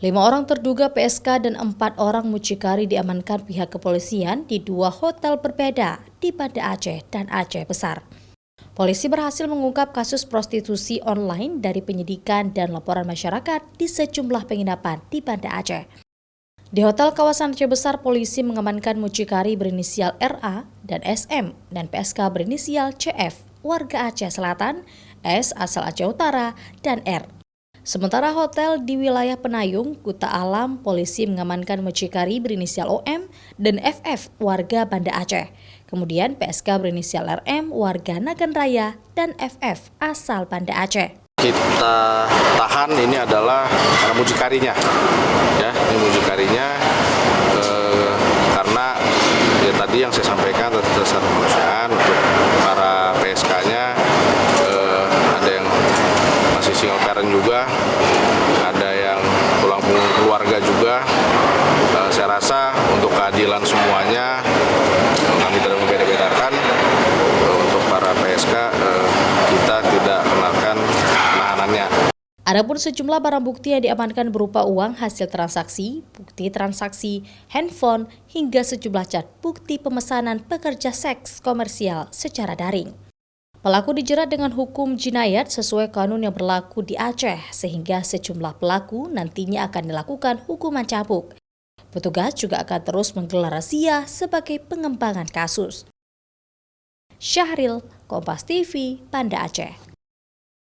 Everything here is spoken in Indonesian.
5 orang terduga PSK dan 4 orang mucikari diamankan pihak kepolisian di 2 hotel berbeda di Banda Aceh dan Aceh Besar. Polisi berhasil mengungkap kasus prostitusi online dari penyidikan dan laporan masyarakat di sejumlah penginapan di Banda Aceh. Di hotel kawasan Aceh Besar, polisi mengamankan mucikari berinisial RA dan SM dan PSK berinisial CF, warga Aceh Selatan, S asal Aceh Utara, dan R. Sementara hotel di wilayah Penayung, Kuta Alam, polisi mengamankan mucikari berinisial OM dan FF, warga Banda Aceh. Kemudian PSK berinisial RM, warga Nagan Raya, dan FF, asal Banda Aceh. Kita tahan ini adalah para mucikarinya, ya, ini mucikarinya karena ya tadi yang saya sampaikan dasar kemanusiaan untuk para PSK-nya ada yang masih single parent juga, ada yang tulang punggung keluarga juga. Saya rasa untuk keadilan semuanya kami tidak membeda-bedakan. Untuk para PSK kita tidak kenakan penahanannya. Adapun sejumlah barang bukti yang diamankan berupa uang hasil transaksi, bukti transaksi, handphone, hingga sejumlah cat bukti pemesanan pekerja seks komersial secara daring. Pelaku dijerat dengan hukum jinayat sesuai kanun yang berlaku di Aceh, sehingga sejumlah pelaku nantinya akan dilakukan hukuman cambuk. Petugas juga akan terus menggelar razia sebagai pengembangan kasus. Syahril, Kompas TV, Banda Aceh.